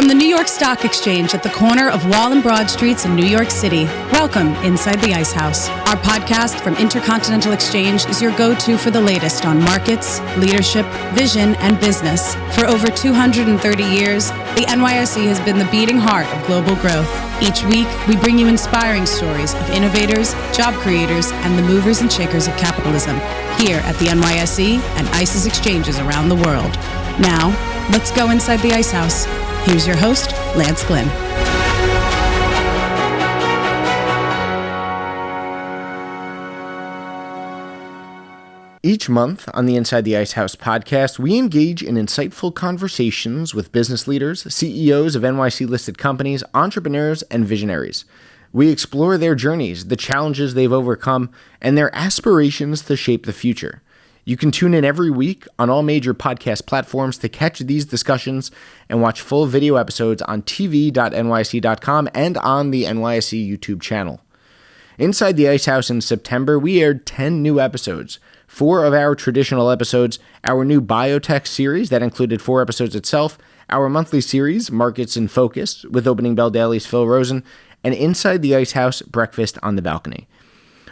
From the New York Stock Exchange at the corner of Wall and Broad Streets in New York City, welcome Inside the Ice House. Our podcast from Intercontinental Exchange is your go-to for the latest on markets, leadership, vision, and business. For over 230 years, the NYSE has been the beating heart of global growth. Each week, we bring you inspiring stories of innovators, job creators, and the movers and shakers of capitalism here at the NYSE and ICE's exchanges around the world. Now, let's go inside the Ice House. Here's your host, Lance Glynn. Each month on the Inside the Ice House podcast, we engage in insightful conversations with business leaders, CEOs of NYSE-listed companies, entrepreneurs, and visionaries. We explore their journeys, the challenges they've overcome, and their aspirations to shape the future. You can tune in every week on all major podcast platforms to catch these discussions and watch full video episodes on tv.nysc.com and on the NYSE YouTube channel. Inside the Ice House in September, we aired 10 new episodes. 4 of our traditional episodes, our new Biotech series that included 4 episodes itself, our monthly series, Markets in Focus, with Opening Bell Daily's Phil Rosen, and Inside the Ice House, Breakfast on the Balcony.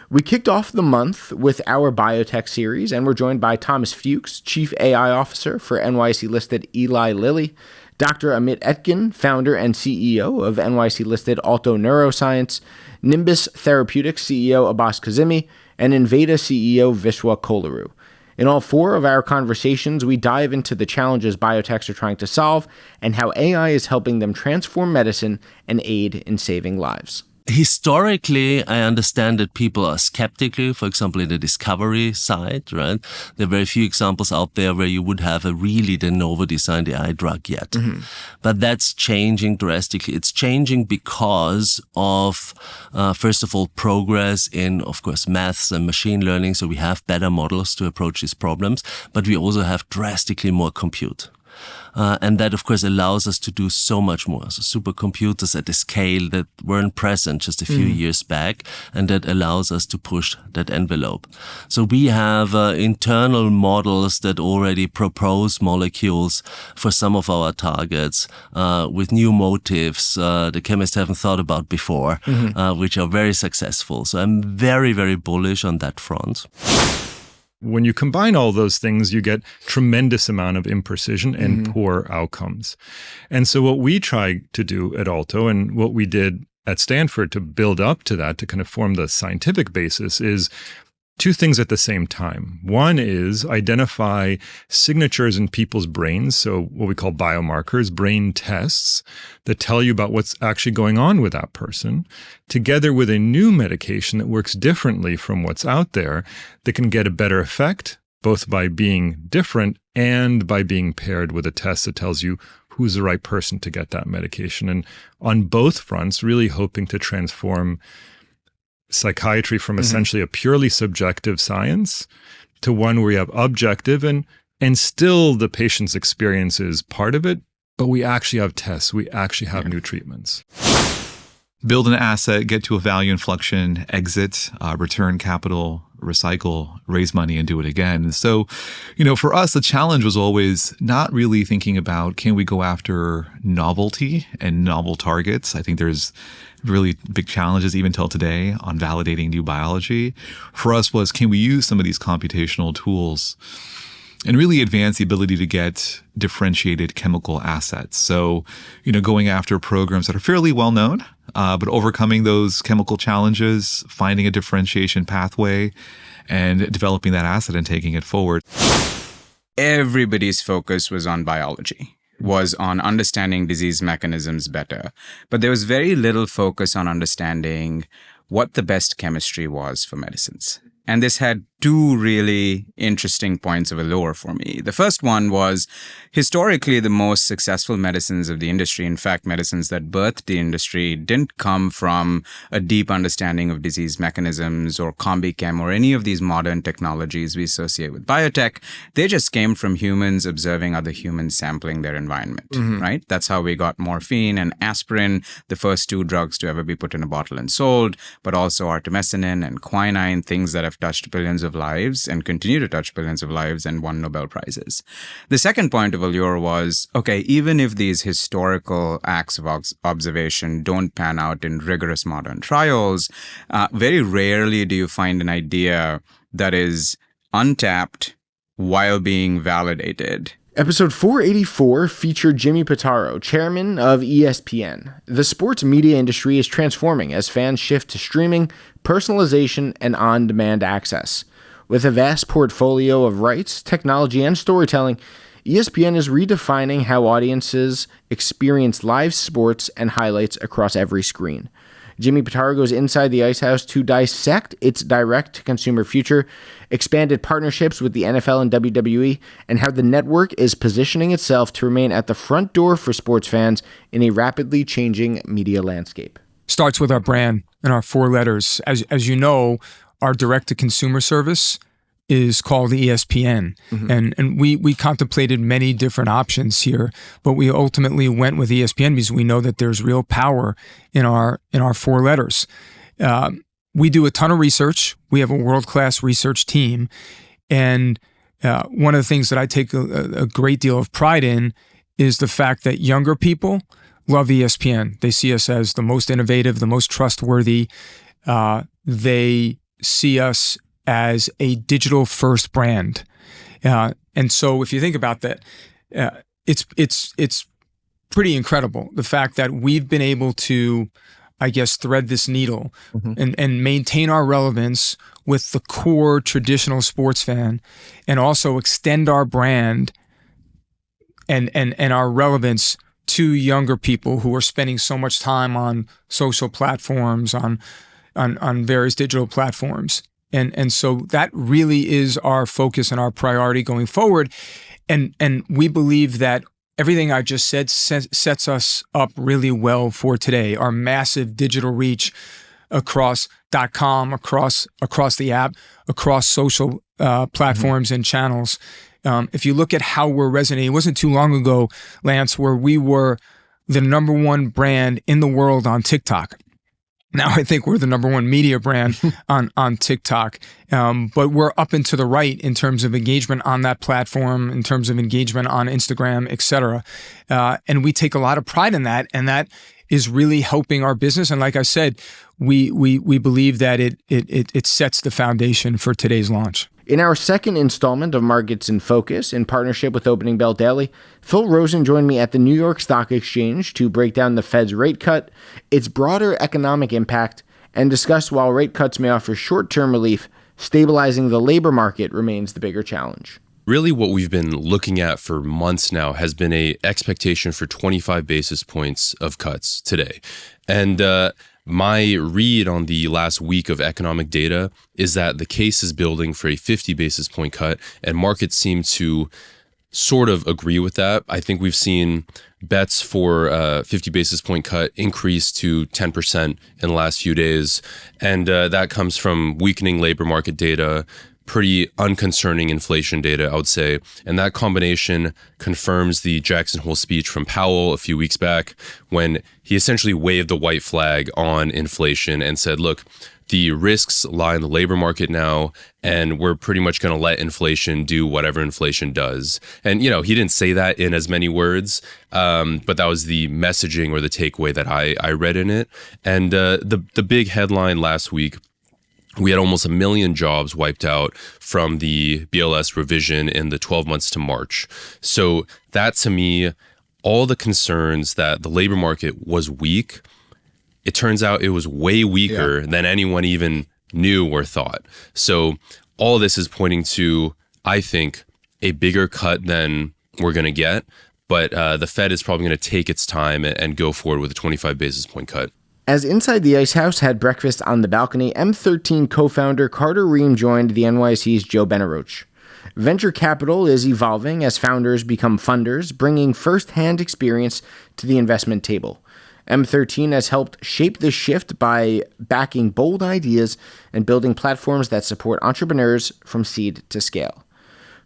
We kicked off the month with our Biotech series, and we're joined by Thomas Fuchs, Chief AI Officer for NYSE-listed Eli Lilly, Dr. Amit Etkin, founder and CEO of NYSE-listed Alto Neuroscience, Nimbus Therapeutics CEO Abbas Kazimi, and Enveda CEO Viswa Colluru. In all 4 of our conversations, we dive into the challenges biotechs are trying to solve and how AI is helping them transform medicine and aid in saving lives. Historically, I understand that people are skeptical, for example, in the discovery side, right? There are very few examples out there where you would have a really de novo designed AI drug yet. Mm-hmm. But that's changing drastically. It's changing because of, first of all, progress in, of course, maths and machine learning. So we have better models to approach these problems, but we also have drastically more compute. And that, of course, allows us to do so much more. So supercomputers at a scale that weren't present just a few years back, and that allows us to push that envelope. So we have internal models that already propose molecules for some of our targets with new motives the chemists haven't thought about before, which are very successful. So I'm very, very bullish on that front. When you combine all those things, you get tremendous amount of imprecision and poor outcomes. And so what we try to do at Alto and what we did at Stanford to build up to that, to kind of form the scientific basis, is 2 things at the same time. One is identify signatures in people's brains, so what we call biomarkers, brain tests, that tell you about what's actually going on with that person, together with a new medication that works differently from what's out there, that can get a better effect, both by being different and by being paired with a test that tells you who's the right person to get that medication. And on both fronts, really hoping to transform psychiatry from essentially a purely subjective science to one where you have objective and still the patient's experience is part of it, but we actually have tests, we actually have new treatments. Build an asset, get to a value inflection, exit, return capital, recycle, raise money, and do it again. So, for us, the challenge was always not really thinking about, can we go after novelty and novel targets? I think there's really big challenges even till today on validating new biology. For us was, can we use some of these computational tools and really advance the ability to get differentiated chemical assets? So, going after programs that are fairly well known, but overcoming those chemical challenges, finding a differentiation pathway, and developing that asset and taking it forward. Everybody's focus was on biology, was on understanding disease mechanisms better. But there was very little focus on understanding what the best chemistry was for medicines. And this had 2 really interesting points of allure for me. The first one was, historically, the most successful medicines of the industry, in fact, medicines that birthed the industry, didn't come from a deep understanding of disease mechanisms or CombiChem or any of these modern technologies we associate with biotech. They just came from humans observing other humans sampling their environment, right? That's how we got morphine and aspirin, the first 2 drugs to ever be put in a bottle and sold, but also artemisinin and quinine, things that have touched billions of of lives and continue to touch billions of lives and won Nobel Prizes. The second point of Allure was, okay, even if these historical acts of observation don't pan out in rigorous modern trials, very rarely do you find an idea that is untapped while being validated. Episode 484 featured Jimmy Pitaro, chairman of ESPN. The sports media industry is transforming as fans shift to streaming, personalization, and on-demand access. With a vast portfolio of rights, technology, and storytelling, ESPN is redefining how audiences experience live sports and highlights across every screen. Jimmy Pitaro goes inside the Ice House to dissect its direct-to-consumer future, expanded partnerships with the NFL and WWE, and how the network is positioning itself to remain at the front door for sports fans in a rapidly changing media landscape. Starts with our brand and our 4 letters. As you know, our direct-to-consumer service is called ESPN. Mm-hmm. And we contemplated many different options here, but we ultimately went with ESPN because we know that there's real power in our 4 letters. We do a ton of research. We have a world-class research team. And one of the things that I take a great deal of pride in is the fact that younger people love ESPN. They see us as the most innovative, the most trustworthy. They see us as a digital-first brand. And so if you think about that, it's pretty incredible, the fact that we've been able to, I guess, thread this needle and maintain our relevance with the core traditional sports fan and also extend our brand and our relevance to younger people who are spending so much time on social platforms, on various digital platforms. And so that really is our focus and our priority going forward. And we believe that everything I just said sets us up really well for today. Our massive digital reach across .com, across the app, across social platforms and channels. If you look at how we're resonating, it wasn't too long ago, Lance, where we were the number 1 brand in the world on TikTok. Now I think we're the number 1 media brand on TikTok, but we're up and to the right in terms of engagement on that platform, in terms of engagement on Instagram, et cetera. And we take a lot of pride in that, and that is really helping our business. And like I said, we believe that it sets the foundation for today's launch. In our second installment of Markets in Focus, in partnership with Opening Bell Daily, Phil Rosen joined me at the New York Stock Exchange to break down the Fed's rate cut, its broader economic impact, and discuss while rate cuts may offer short-term relief, stabilizing the labor market remains the bigger challenge. Really what we've been looking at for months now has been an expectation for 25 basis points of cuts today. And my read on the last week of economic data is that the case is building for a 50 basis point cut, and markets seem to sort of agree with that. I think we've seen bets for 50 basis point cut increase to 10% in the last few days. And that comes from weakening labor market data, pretty unconcerning inflation data, I would say. And that combination confirms the Jackson Hole speech from Powell a few weeks back when he essentially waved the white flag on inflation and said, look, the risks lie in the labor market now, and we're pretty much going to let inflation do whatever inflation does. And, you know, he didn't say that in as many words, but that was the messaging or the takeaway that I read in it. And the big headline last week, we had almost 1 million jobs wiped out from the BLS revision in the 12 months to March. So that, to me, all the concerns that the labor market was weak, it turns out it was way weaker than anyone even knew or thought. So all this is pointing to, I think, a bigger cut than we're going to get. But the Fed is probably going to take its time and go forward with a 25 basis point cut. As Inside the Ice House had breakfast on the balcony, M13 co-founder Carter Reum joined the NYC's Joe Benaroche. Venture capital is evolving as founders become funders, bringing first-hand experience to the investment table. M13 has helped shape this shift by backing bold ideas and building platforms that support entrepreneurs from seed to scale.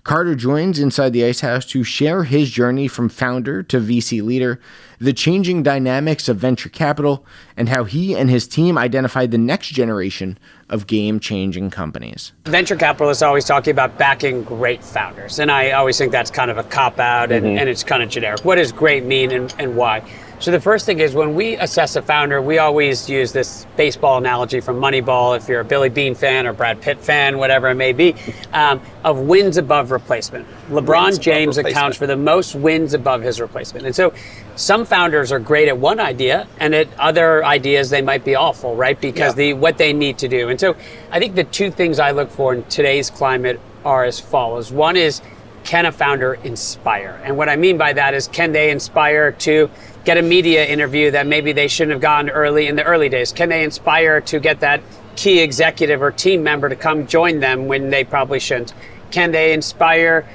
Carter joins Inside the Ice House to share his journey from founder to VC leader, the changing dynamics of venture capital, and how he and his team identified the next generation of game-changing companies. Venture capitalists are always talking about backing great founders, and I always think that's kind of a cop-out and it's kind of generic. What does great mean and why? So the first thing is when we assess a founder, we always use this baseball analogy from Moneyball, if you're a Billy Beane fan or Brad Pitt fan, whatever it may be, of wins above replacement. LeBron James accounts for the most wins above his replacement. And so some founders are great at one idea, and at other ideas they might be awful, right? Because what they need to do. And so I think the two things I look for in today's climate are as follows. One is, can a founder inspire? And what I mean by that is, can they inspire to get a media interview that maybe they shouldn't have gotten early in the early days? Can they inspire to get that key executive or team member to come join them when they probably shouldn't? Can they inspire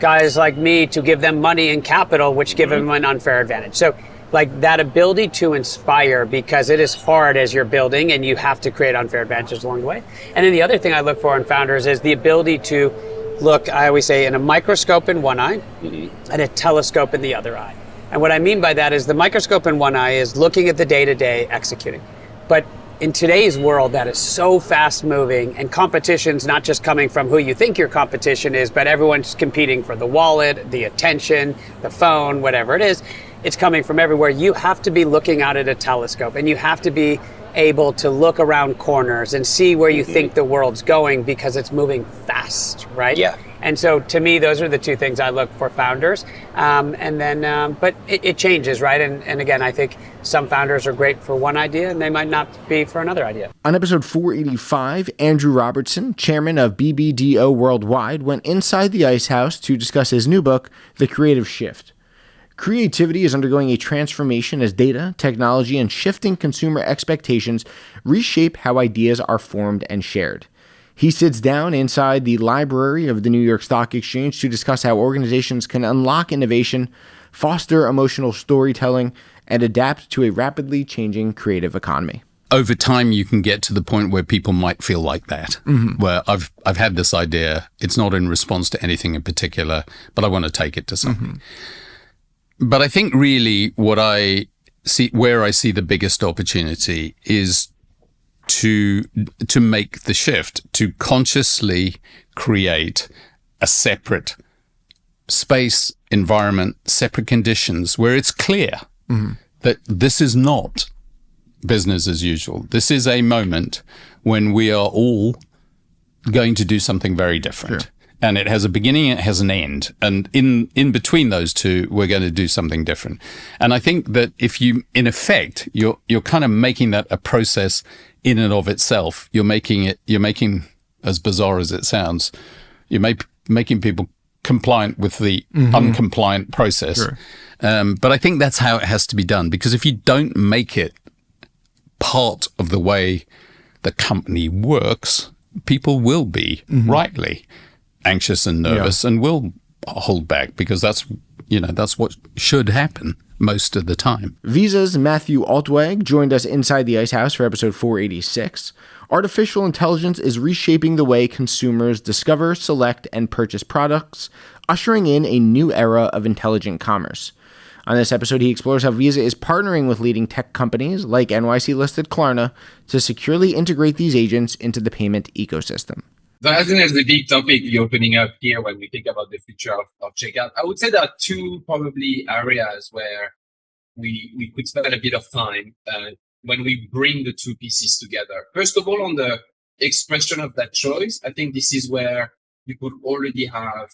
guys like me to give them money and capital, which give them an unfair advantage? So like that ability to inspire, because it is hard as you're building and you have to create unfair advantages along the way. And then the other thing I look for in founders is the ability to look, I always say, in a microscope in one eye and a telescope in the other eye. And what I mean by that is the microscope in one eye is looking at the day-to-day, executing. But in today's world that is so fast moving, and competition's not just coming from who you think your competition is, but everyone's competing for the wallet, the attention, the phone, whatever it is. It's coming from everywhere. You have to be looking out at a telescope, and you have to be able to look around corners and see where you think the world's going, because it's moving fast, right? Yeah. And so to me, those are the two things I look for founders. But it changes, right? And again, I think some founders are great for one idea and they might not be for another idea. On episode 485, Andrew Robertson, chairman of BBDO Worldwide, went inside the Ice House to discuss his new book, The Creative Shift. Creativity is undergoing a transformation as data, technology, and shifting consumer expectations reshape how ideas are formed and shared. He sits down inside the library of the New York Stock Exchange to discuss how organizations can unlock innovation, foster emotional storytelling, and adapt to a rapidly changing creative economy. Over time, you can get to the point where people might feel like that, where I've had this idea. It's not in response to anything in particular, but I want to take it to something. But I think really where I see the biggest opportunity is to make the shift, to consciously create a separate space, environment, separate conditions where it's clear that this is not business as usual. This is a moment when we are all going to do something very different. Sure. And it has a beginning, it has an end. And in between those two, we're going to do something different. And I think that if you, in effect, you're kind of making that a process in and of itself. You're making, as bizarre as it sounds, you're making people compliant with the uncompliant process. Sure. But I think that's how it has to be done. Because if you don't make it part of the way the company works, people will be rightly anxious and nervous and will hold back, because that's what should happen most of the time. Visa's Matthew Altwag joined us inside the Ice House for episode 486. Artificial intelligence is reshaping the way consumers discover, select, and purchase products, ushering in a new era of intelligent commerce. On this episode, he explores how Visa is partnering with leading tech companies like NYC-listed Klarna to securely integrate these agents into the payment ecosystem. So I think that's the big topic you're opening up here when we think about the future of checkout. I would say there are two probably areas where we could spend a bit of time when we bring the two pieces together. First of all, on the expression of that choice, I think this is where you could already have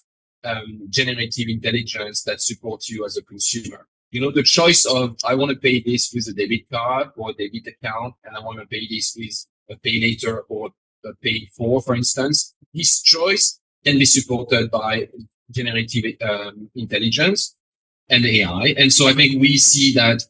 generative intelligence that supports you as a consumer. You know, the choice of, I want to pay this with a debit card or a debit account, and I want to pay this with a pay later or a pay for instance. This choice can be supported by generative intelligence and AI. And so I think we see that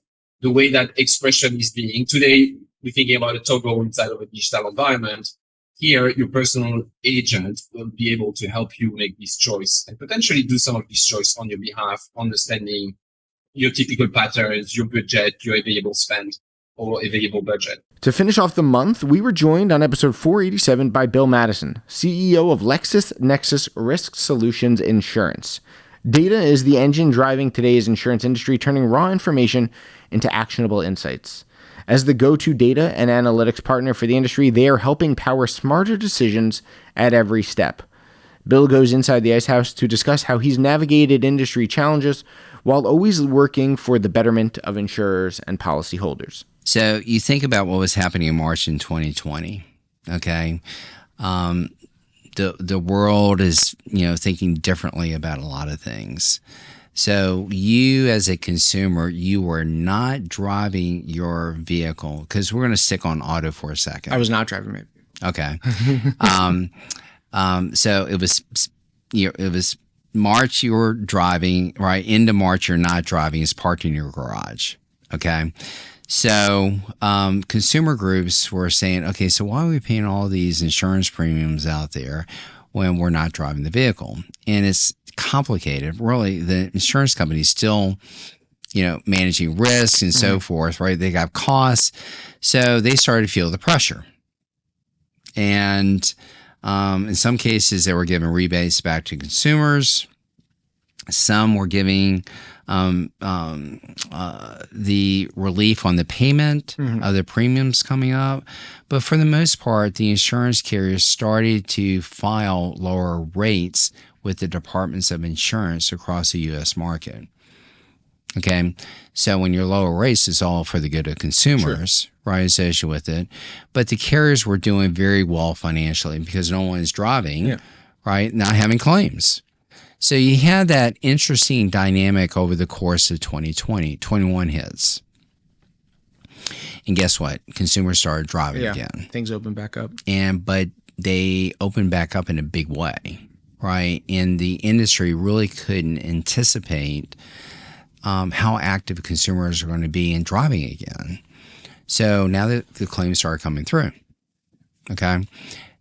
the way that expression is being today, we're thinking about a toggle inside of a digital environment. Here, your personal agent will be able to help you make this choice and potentially do some of this choice on your behalf, understanding your typical patterns, your budget, your available spend, or available budget. To finish off the month, we were joined on episode 487 by Bill Madison, CEO of LexisNexis Risk Solutions Insurance. Data is the engine driving today's insurance industry, turning raw information into actionable insights. As the go-to data and analytics partner for the industry, they are helping power smarter decisions at every step. Bill goes inside the Ice House to discuss how he's navigated industry challenges while always working for the betterment of insurers and policyholders. So you think about what was happening in March in 2020, okay? The world is, thinking differently about a lot of things. So you as a consumer, you were not driving your vehicle, because we're going to stick on auto for a second. I was not driving my vehicle. Okay. So it was March you were driving, right? Into March you're not driving, it's parked in your garage. Okay. So consumer groups were saying, okay, so why are we paying all these insurance premiums out there when we're not driving the vehicle? And it's complicated. Really, the insurance company is still, managing risks and so forth, right? They got costs. So they started to feel the pressure. And in some cases, they were giving rebates back to consumers. Some were giving the relief on the payment of the premiums coming up. But for the most part, the insurance carriers started to file lower rates with the departments of insurance across the U.S. market. Okay, so when your lower rates is all for the good of consumers, right, associated with it. But the carriers were doing very well financially because no one is driving, right, not having claims. So you had that interesting dynamic over the course of 2020. 21 hits. And guess what? Consumers started driving again. Things opened back up. But they opened back up in a big way, right? And the industry really couldn't anticipate how active consumers are going to be in driving again. So now that the claims started coming through, okay,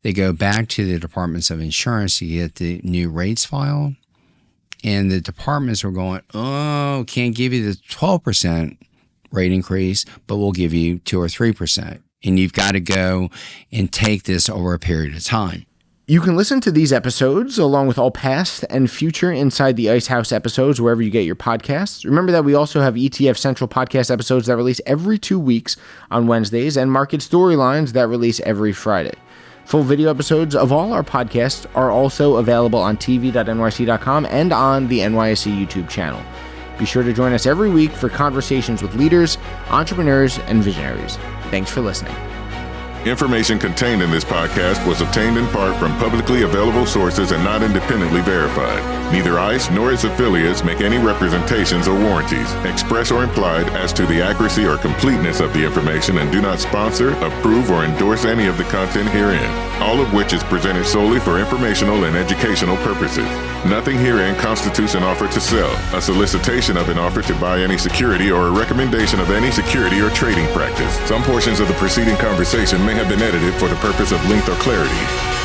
they go back to the departments of insurance to get the new rates filed. And the departments were going, oh, can't give you the 12% rate increase, but we'll give you 2 or 3%. And you've got to go and take this over a period of time. You can listen to these episodes along with all past and future Inside the Ice House episodes wherever you get your podcasts. Remember that we also have ETF Central podcast episodes that release every 2 weeks on Wednesdays and Market Storylines that release every Friday. Full video episodes of all our podcasts are also available on tv.nyc.com and on the NYSE YouTube channel. Be sure to join us every week for conversations with leaders, entrepreneurs, and visionaries. Thanks for listening. Information contained in this podcast was obtained in part from publicly available sources and not independently verified. Neither ICE nor its affiliates make any representations or warranties, express or implied, as to the accuracy or completeness of the information and do not sponsor, approve, or endorse any of the content herein, all of which is presented solely for informational and educational purposes. Nothing herein constitutes an offer to sell, a solicitation of an offer to buy any security, or a recommendation of any security or trading practice. Some portions of the preceding conversation may have been edited for the purpose of length or clarity.